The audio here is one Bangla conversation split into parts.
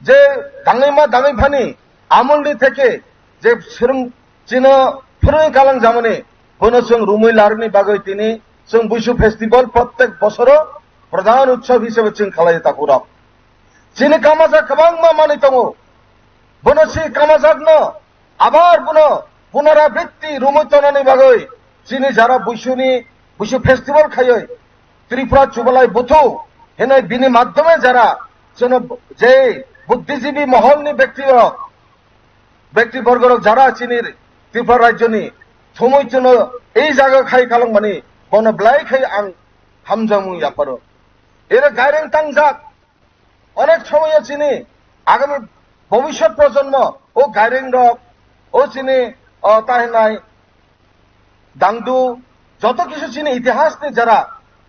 যে দাঙ্গাইমা দাঙ্গাইফানি আমলनि থেকে যে চিনো ফুরুं কাलां জামাने বনো जों रुमै लारुनि बागै তিনি जों बैसु फेस्टिवल प्रत्येक বছরও প্রধান উৎসব হিসেবে जों খালাयो তাকুরাव চিনি কামাজা गोबां मानि दङ বনো সি কামাজাगनो আবার বনো পুনরাবৃত্তি रुमै তনাनि बागै চিনি যারা बैसु फेस्टिवल খাयो ত্রিপুরা চুবালাই বুথু হেনে বিনি মাধ্যমে যারা যেন যে বুদ্ধিজীবী মহলনি ব্যক্তিবর্গর যারা চিনির ত্রিপুরা রাজ্যনি সময় জন্য এই জায়গা খাই কালাং মানে বন ব্লাই খাই আং হামজামু ইয়াপারো এর গাইরেং তাংজাক অনেক সময় চিনি আগামী ভবিষ্যৎ প্রজন্ম ও গাইরেং রক ও চিনি তাহেনাই দাংদু যত কিছু চিনি ইতিহাস নি যারা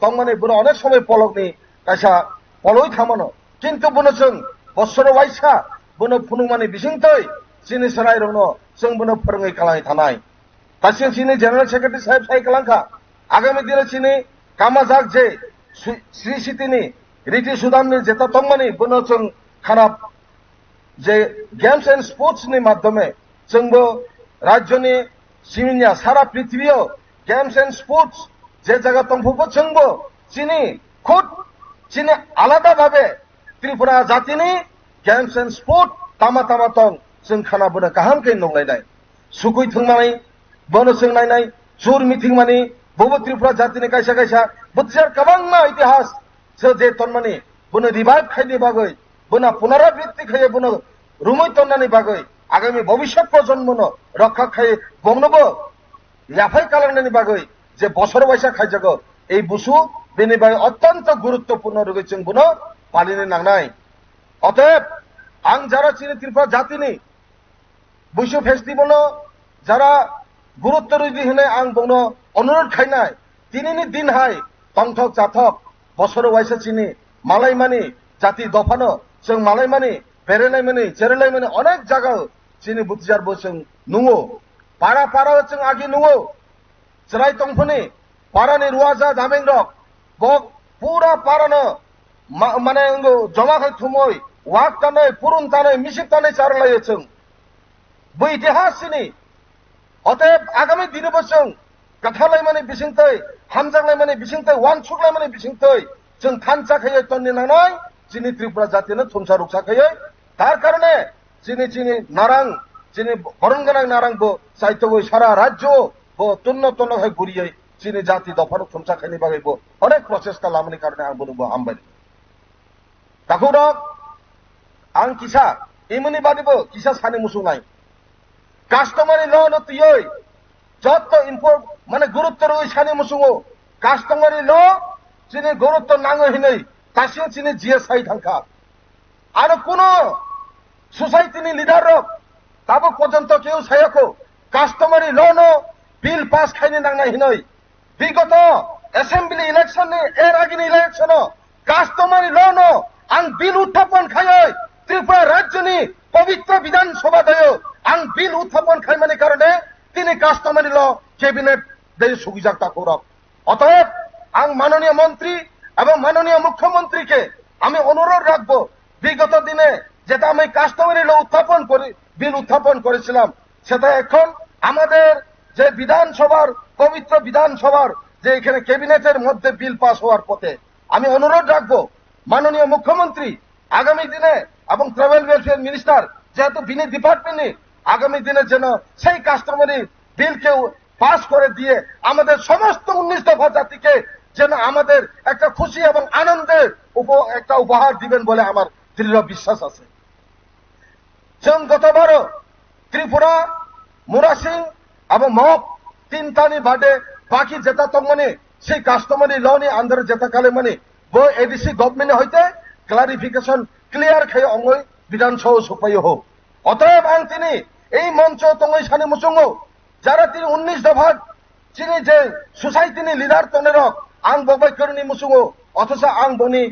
তং মানে বুনো অনেক সময় পলকনি কাইসা পলই থামানো কিন্তু বুনো जों বছর ওয়াইসা বুনো ফুনুমানি বিসিংতই চিনি সরাই রनो जों বুনো फोरोङै खालामबाय थानाय दासिम चिनी जनरल सेक्रेटारि साहेब साय खालांखा आगामी दिने चिनी कामाजाक जे श्री सिटीनि रिटि सुदाननि जेता तंमानि बुनो जों खानाप जे गेम्स एंड स्पोर्ट्स नि माध्यमे जोंबो राज्यनि सिमिनिया सारा पृथ्वीयाव गेम्स एंड स्पोर्ट्स जे जायगा तंफुबो जोंबो चिनी खुद चिनी आलादा भावे त्रिपुरा जातिनि गेम्स एंड स्पोर्ट तामा तामा तंग जों खाना बुनो गाहामखै नंलायनाय सुकुइ थंमानाय बनो जों नायनाय जुर मिथिं मानि बबो त्रिपुरा जातिनि कायसा कायसा बुद्धियार गोबां इतिहास जो जे तनमानि बुनो रिभाइभ खायनि बागै बुना पुनराबृत्ति खायो बुनो रुमै तन्नानि बागै आगामी भविष्यत प्रजन्मनो रक्षा खायो बंनोबो याफाय कालांनायनि बागै जे बছর वाइसा खायजागो এই बुसु बेनि बागै अत्यंत गुरुत्वपूर्ण रुगै जों बुनो पालिनो नांनाय अतएव आं যারা চিনি ত্রিপুরা জাতিनि बुसु फेस्टिवल যারা गुरुत्व रुजि होनाय आं बुंनो अनुरोध खायनाय दिनैनि दिनहाय तंथक जाथक बছর वाइसा चिनि मालायमानि जाति दफानो जों मालायमानि बेरायनायमानि जेरायलायमानि अनेक जायगा चिनि बुद्धियारबो जों नुङो पारा पारा जों आगि नुङो जराय तंफनि पारानि रुवाजा जामेंरक बक पूरा पारानो माने जमा खाय थुमै वाक तानाय पुरुन तानाय मिसिब तानाय चारलायो जों बै इतिहास चिनि अतएव आगामी दिनबो जों गाथालायमानि बिसिंतै हामजांलायमानि बिसिंतै वानसुकलायमानि बिसिंतै जों थानसाखायै तन्नि नांनाय चिनि त्रिपुरा जातिनो थुमसा रुखसाखायै तार कारणे चिनि नारां चिनि बरनगोनां नारांबो साहित्यबो सारा राज्य बो तन्न तन्नहाय गुरियै चिनि जाति दफानो थुमसाखायनि बागैबो अनेक प्रचेष्टा लामनि कारणे आं बुंनो हामबाय ताकुरक आं किसा इमुनि बादिबो किसा सानि मुसुंनाय कास्टमारि ल नतियै যত মানে গুরুত্ব রই সানি মুসুङो কাস্টমারি ল চিনি গুরুত্ব নাङो হিनै তাসিও চিনি জিএসআই থাঙ্কা আর কোন সোসাইটিনি লিডার তাবো পর্যন্ত কেউ সায়াকো কাস্টমারি ল ন বিল পাস খাইনি নাংনা হিनै বিগত অ্যাসেম্বলি ইলেকশন এর আগেনি ইলেকশন কাস্টমারি ল ন আং বিল উত্থাপন খায় ত্রিপুরা রাজ্যনি পবিত্র বিধানসভা দয় আং বিল উত্থাপন খাইমানি কারণে তিনি কাস্টমারি ল ক্যাবিনেট দেয় সুবিজাক্তা করব অতএব আং মাননীয় মন্ত্রী এবং মাননীয় মুখ্যমন্ত্রীকে আমি অনুরোধ রাখবো বিগত দিনে যেটা আমি কাস্টমারি ল উত্থাপন করি বিল উত্থাপন করেছিলাম সেটা এখন আমাদের যে বিধানসভার পবিত্র বিধানসভার যে এখানে ক্যাবিনেটের মধ্যে বিল পাস হওয়ার পথে আমি অনুরোধ রাখবো মাননীয় মুখ্যমন্ত্রী আগামী দিনে এবং ট্রাভেল ওয়েলফেয়ার মিনিস্টার যেহেতু বিনি ডিপার্টমেন্টে আগামী দিনে যেন সেই কাস্টমারি বিলকে পাস করে দিয়ে আমাদের সমস্ত 19 দফা জাতিকে যেন আমাদের একটা খুশি এবং আনন্দের একটা উপহার দিবেন বলে আমার দৃঢ় বিশ্বাস আছে जों गतबारो त्रिपुरा मुरासिं এবং মপ তিনটানি বাদে বাকি যেটা তংমানে সেই কাস্টমারি লনি আন্ডার যেটা কালে মানে বো এডিসি গভর্নমেন্ট হইতে ক্লারিফিকেশন ক্লিয়ার খাই অঙ্গই বিধানসভা সুপাই হোক অতএব আং তিনি এই মঞ্চ তঙ্গই সানি মুসুङो যারা তিনি 19 দফা চিনি যে সোসাইটিনি লিডার তনেরক আং ববাই করনি মুসুङो অথচ আং বনি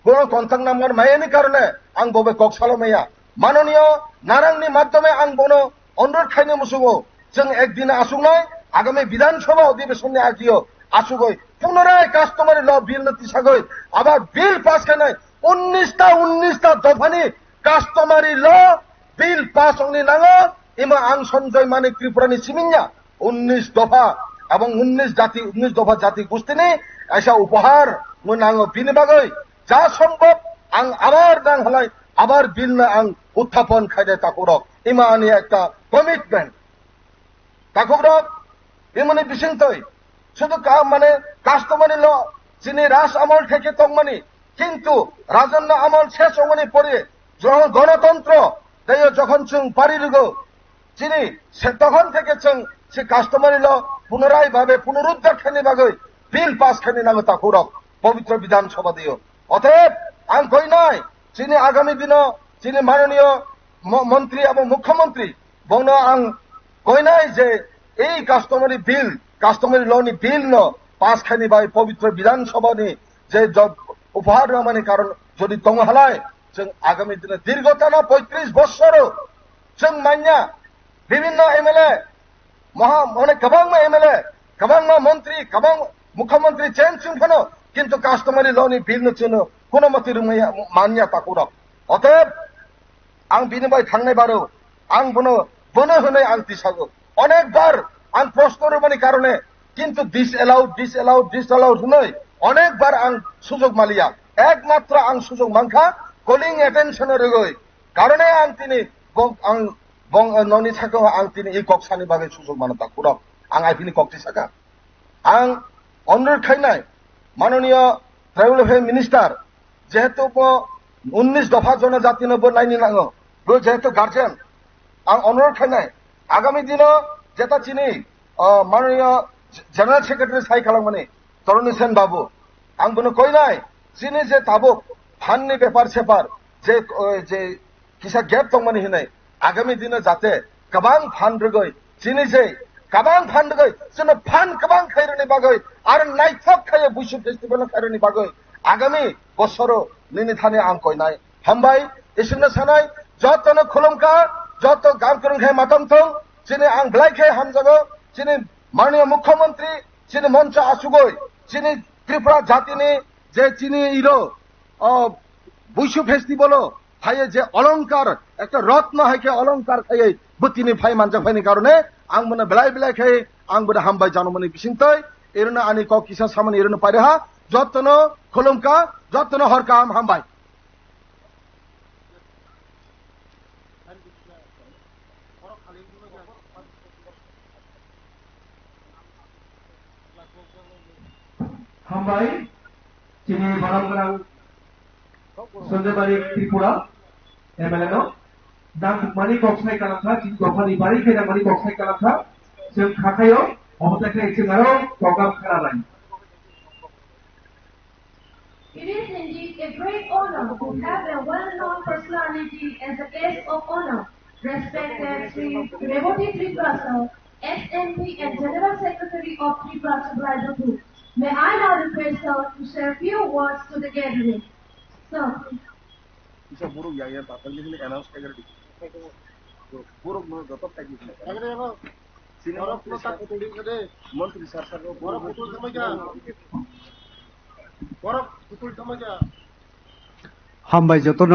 কোন কন্টাক্ট নাম্বার মায়েনি কারণে আং ববে কক্সালমাইয়া মাননীয় নারাংনি মাধ্যমে আং বনো অনুরোধ খাইনি মুসুङो जों একদিনে আসুঙনাय আগামী বিধানসভা অধিবেশনে আগিও আসুগই পুনরায় কাস্টমারি ল বিল নতি সাগই আবার বিল পাস খানায় 19টা দফানি customary law bill pass only nango ima ang Sanjay Manik Tripurani siminya 19 দফা এবং 19 দফা জাতি গোষ্ঠীনি এসা উপহার মুনাঙ্গো বিনিবাগৈ যা সম্ভব আং আবার দাং হলাই আবার বিল না আং উত্থাপন খাইদে তাকুরক ইমা আনি একটা কমিটমেন্ট তাকুরক ইমনি বিসিংতই শুধু মানে কাস্টমারি ল যিনি রাজ আমল থেকে তংমানি কিন্তু রাজন্য আমল শেষ অমনি পরে যখন গণতন্ত্র দেয় যখন চুং পারিলুগো যিনি সে তখন থেকে চুং সে কাস্টমারি ল পুনরায় ভাবে পুনরুদ্ধার খানি বাগৈ বিল পাস খানি নামে তাকুরক পবিত্র বিধানসভা দিও অতএব আং কই নাই যিনি আগামী দিন যিনি মাননীয় মন্ত্রী এবং মুখ্যমন্ত্রী বন আং কই নাই যে এই কাস্টমারি ল নি বিল ন পাস খানি বাই পবিত্র বিধানসভা নি যে উপহার মানে কারণ যদি দং হালায় जों আগামী দিনে দীর্ঘটানা 35 বছরও जों মান্যা বিভিন্ন এমএলএ অনেক গোबां এমএলএ গোबां মন্ত্রী গোबां মুখ্যমন্ত্রী চেঞ্জ চুনখানো কিন্তু কাস্টমারি ল নি বিল নো কোনো মতে মান্যা তাকুরক অতএব আং বিনিময় থাंनाय বারো আং বনো হনে আং দিসাগো অনেকবার আং প্রশ্ন রবানি কারণে কিন্তু দিস এলাউড হনই অনেকবার আং সুযোগ মালিয়া একমাত্র আং সুযোগ মাংখা কলিং অ্যাটেনশনের রগই কারণে আং তিনি আং ননি থাকো আং তিনি এই কক্সানি বাগে সুযোগ মানতা কুরক আং আইপিনি কক্তি সাকা আং অনুরোধ খাইনাই মাননীয় ট্রাইবেল ওয়েলফেয়ার মিনিস্টার যেহেতু 19 দফা জনজাতি নব নাইনি নাঙো বো যেহেতু গার্জিয়ান আং অনুরোধ খাইনাই আগামী দিন যেটা চিনি মাননীয় জেনারেল সেক্রেটারি সাই খালামানি তরুণী সেন বাবু আং বনো কই নাই চিনি যে তাবুক ফাননি ব্যাপার সেপার যে কিসা গ্যাপ দंमानि হিনাই আগামী দিনে যাতে गोबां ফান রগৈ চিনি যে गोबां ফান রগৈ যেন ফান गोबां খাইরনি বাগৈ আর নাইথক খাইয়ে বুসু ফেস্টিভ্যাল খাইরনি বাগৈ আগামী বছরও নিনি থানে আং কই নাই হামবাই এসিনা সানাই যতন খুলুমকা যত গাম করুন খাই মাতম থং চিনি আং ব্লাইখে হামজাগো চিনি মাননীয় মুখ্যমন্ত্রী চিনি মঞ্চ আসুগৈ চিনি ত্রিপুরা জাতিনি যে চিনি ইরো বুসু ফেস্টিভ্যাল ভাইয়ে যে অলংকার একটা রত্ন হাইকে অলংকার খাইয়ে বুতিনি ভাই মানজা ভাইনি কারণে আং মনে বেলাই খাই আং বলে হামবাই জানমনি বিসিংতই এরনে আনি ক কিসা সামনে এরনে পাইরেহা যতন খুলুমকা যতন হরকা হামবাই হামবাই চিনি বারামগ্রাম Sanjay Manik Tripura MLA no dan mani koksai kalamtha jin dofani bari khena mani koksai kalamtha जों खाखायो अबथाय जों आरो program खालामनाय It is indeed a great honor to have a well-known personality as a guest of honor, respected Sri Revati Triprasad, SNP and General Secretary of Triprasad Bridal Group. May I now request her to say a few words to the gathering. Sir. isa buruk ya bakal ini announce kayak gitu buruk mau dapat kayak gitu sini orang putar putuling kade menteri sarkar orang putul sama aja हामबाय जतन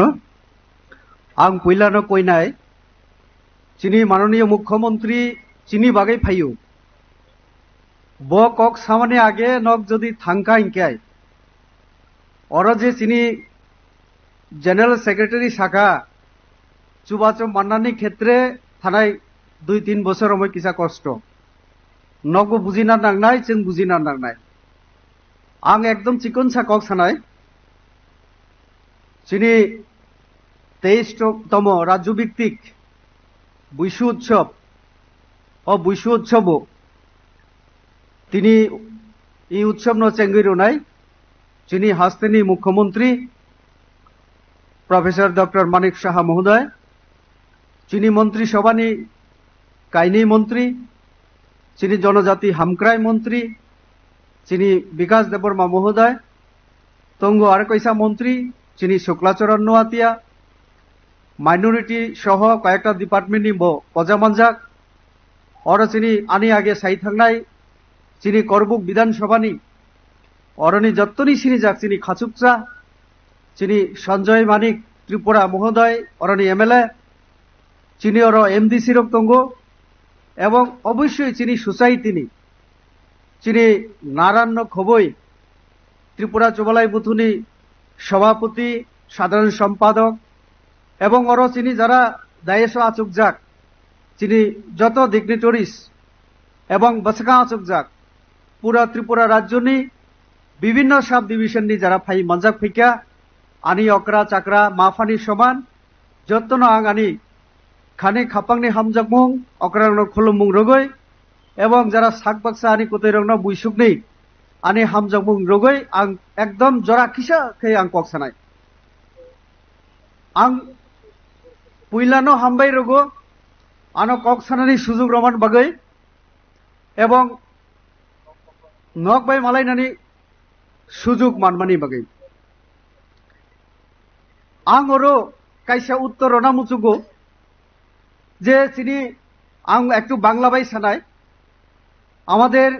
आं पयलानो कइनाय चिनी माननीय मुख्यमंत्री चिनी बागै फाइयो ब कक सामने आगे नक जदि थांका इंकाय और जे चिनी জেনারেল সেক্রেটারি শাখা চুবাচম মান্নানি ক্ষেত্রে থানায় 2-3 বছর সময় কিসা কষ্ট নগো বুঝিনা নাংনাই जों বুঝিনা নাংনাই আং একদম চিকন সাকক সানাই চিনি 23তম রাজ্যভিত্তিক বুইশু উৎসব তিনি এই উৎসব ন চেঙ্গিরো নাই চিনি হাস্তেনি মুখ্যমন্ত্রী प्रोफेसर डॉक्टर मानिक शाह महोदय चीनी मंत्री सभानी काइनी मंत्री चीनी जनजाति हामक्राई मंत्री चीनी विकास देवर्मा महोदय तंगो आर कैसा मंत्री चीनी शुक्लाचरण नोआतिया माइनरिटी सह कयेकटा डिपार्टमेंटनि पजामानजाक और चीनी आनी आगे साई थांनाय चीनी करबुक विधानसभानी अरनि जत्तनी सिनी जाक चीनी खाचुकचा चिनी सञ्जय मानिक ত্রিপুরা মহোদয় অরণি এমএলএ চিনি অর এমডিসি রক দঙ্গ এবং অবশ্যই চিনি সোসাইটিনি চিনি নারায়ণ খবই ত্রিপুরা চুবালাই বুথুনি সভাপতি সাধারণ সম্পাদক এবং অর চিনি যারা দায়েশ আচুক যাক চিনি যত ডিগনিটরিস এবং বসকা আচুক যাক পুরা ত্রিপুরা রাজ্যনি বিভিন্ন সাব ডিভিশননি যারা ফাই মঞ্জাক ফিকা আনি অকরা চাকরা মাফানি সমান যত্ন আং আনি খানি খাপাংনি হামজাকমুং অকরাং খুলুমুং রগৈ এবং যারা সাকবাকসা আনি কোথায় রং বুইসুকনি আনি হামজাকমুং রগৈ আং একদম জরা কিসা খে আং ককসানাই আং পুইলানো হামবাই রগো আনো ককসানানি সুযোগ রমান বাগৈ এবং নক বাই মালাইনানি সুযোগ মানমানি বাগৈ आं ओरो कायसा उत्तर रना मुचुगो जे चिनी आं एकटू बांगला बाई सानाय आमादेर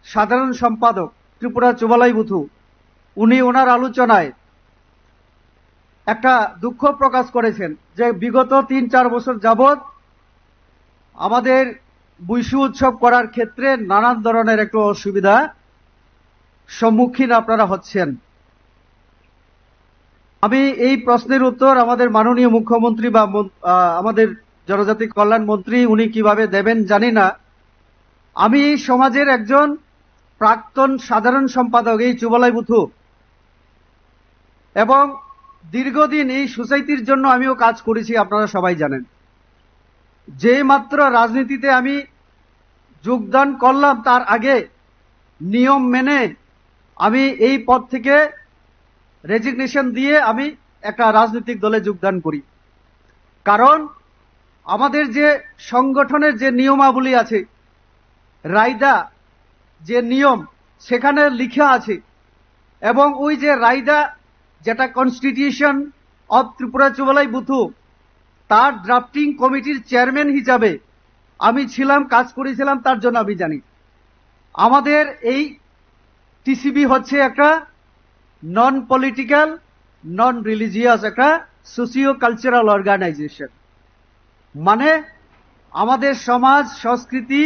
साधारण सम्पादक त्रिपुरा चुबालाई बुथु उनी ओनार आलोचनाय একটা দুঃখ প্রকাশ করেছেন যে বিগত ৩-৪ বছর যাবত আমাদের বুইশু উৎসব করার ক্ষেত্রে নানান ধরনের একটু অসুবিধা সম্মুখীন আপনারা হচ্ছেন। আমি এই প্রশ্নের উত্তর আমাদের মাননীয় মুখ্যমন্ত্রী বা আমাদের জনজাতি কল্যাণ মন্ত্রী উনি কিভাবে দেবেন জানি না। আমি সমাজের একজন প্রাক্তন সাধারণ সম্পাদক এই চুবালাই বুথু এবং দীর্ঘদিন এই সোসাইটির জন্য আমিও কাজ করেছি, আপনারা সবাই জানেন। যে মাত্র রাজনীতিতে আমি যোগদান করলাম তার আগে নিয়ম মেনে আমি এই পদ থেকে রেজিগনেশন দিয়ে আমি একটা রাজনৈতিক দলে যোগদান করি। কারণ আমাদের যে সংগঠনের যে নিয়মাবলী আছে, রায়দা যে নিয়ম সেখানে লেখা আছে এবং ওই যে রায়দা যেটা কনস্টিটিউশন অফ ত্রিপুরা চুবালাই বুথু তার ড্রাফটিং কমিটির চেয়ারম্যান হিসাবে আমি ছিলাম, কাজ করেছিলাম, তার জন্য আমি জানি। আমাদের এই টিসিবি হচ্ছে একটা নন পলিটিক্যাল নন রিলিজিয়াস একটা সোশিও কালচারাল অর্গানাইজেশন, মানে আমাদের সমাজ সংস্কৃতি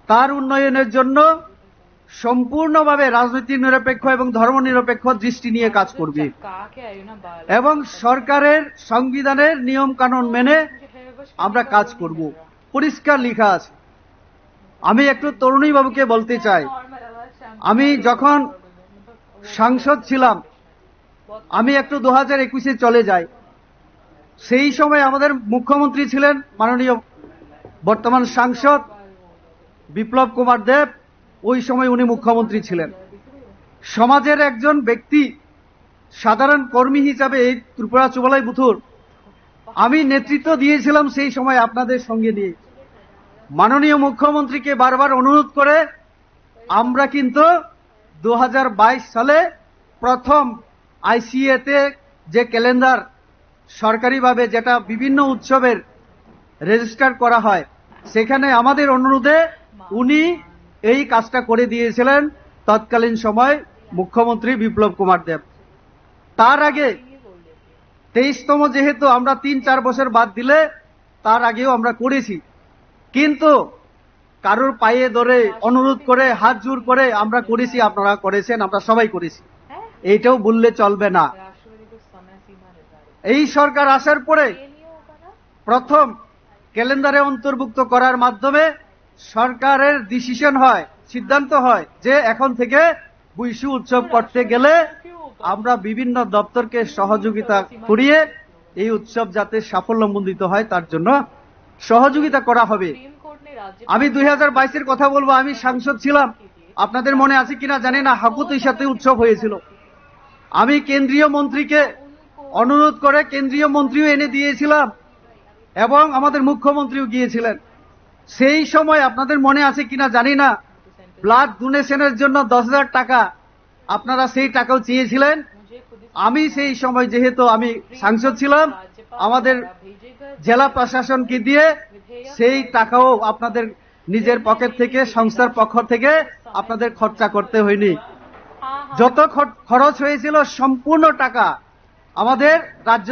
তার উন্নয়নের জন্য সম্পূর্ণভাবে রাজনৈতিক নিরপেক্ষ এবং ধর্ম নিরপেক্ষ দৃষ্টি নিয়ে কাজ করবে এবং সরকারের সংবিধানের নিয়ম কানুন মেনে আমরা কাজ করব, পরিষ্কার লেখা আছে। আমি একটু তরুণী বাবুকে বলতে চাই, আমি যখন সাংসদ ছিলাম আমি একটু 2021-এ চলে যাই। সেই সময় আমাদের মুখ্যমন্ত্রী ছিলেন মাননীয় বর্তমান সাংসদ বিপ্লব কুমার দেব, ওই সময় উনি মুখ্যমন্ত্রী ছিলেন। সমাজের একজন ব্যক্তি সাধারণ কর্মী হিসাবে এই ত্রিপুরা চুবালাই বুথুর আমি নেতৃত্ব দিয়েছিলাম সেই সময় আপনাদের সঙ্গে নিয়ে। মাননীয় মুখ্যমন্ত্রীকে বারবার অনুরোধ করে আমরা কিন্তু 2022 সালে প্রথম আইসিএতে যে ক্যালেন্ডার সরকারিভাবে যেটা বিভিন্ন উৎসবের রেজিস্টার করা হয় সেখানে আমাদের অনুরোধে উনি এই কাজটা করে দিয়েছিলেন তৎকালীন সময় মুখ্যমন্ত্রী বিপ্লব কুমার দেব। তার আগে 23তম যেহেতু আমরা 3-4 বছর বাদ দিলে তার আগেও আমরা করেছি, কিন্তু কারোর পায়ে ধরে অনুরোধ করে হাত জোর করে আমরা করেছি, আপনারা করেছেন, আমরা সবাই করেছি, এইটাও বললে চলবে না। এই সরকার আসার পরে প্রথম ক্যালেন্ডারে অন্তর্ভুক্ত করার মাধ্যমে সরকারের ডিসিশন হয়, সিদ্ধান্ত হয় যে এখন থেকে বুইশু উৎসব করতে গেলে আমরা বিভিন্ন দপ্তরকে সহযোগিতা করিয়ে এই উৎসব যাতে সাফল্যমণ্ডিত হয় তার জন্য সহযোগিতা করা হবে। আমি 2022-এর কথা বলবো, আমি সাংসদ ছিলাম, আপনাদের মনে আছে কিনা জানি না, হাকুতের সাথে উৎসব হয়েছিল। আমি কেন্দ্রীয় মন্ত্রীকে অনুরোধ করে কেন্দ্রীয় মন্ত্রীও এনে দিয়েছিলাম এবং আমাদের মুখ্যমন্ত্রীও গিয়েছিলেন। সেই সময় আপনাদের মনে আছে কিনা জানি না, ব্লাড ডোনেশনের জন্য 10,000 টাকা আপনারা সেই টাকাও চেয়েছিলেন। আমি সেই সময় যেহেতু আমি সাংসদ ছিলাম, আমাদের জেলা প্রশাসনকে দিয়ে সেই টাকাও আপনাদের নিজের পকেট থেকে, সংস্থার পক্ষ থেকে আপনাদের খরচা করতে হয়নি। যত খরচ হয়েছিল সম্পূর্ণ টাকা আমাদের রাজ্য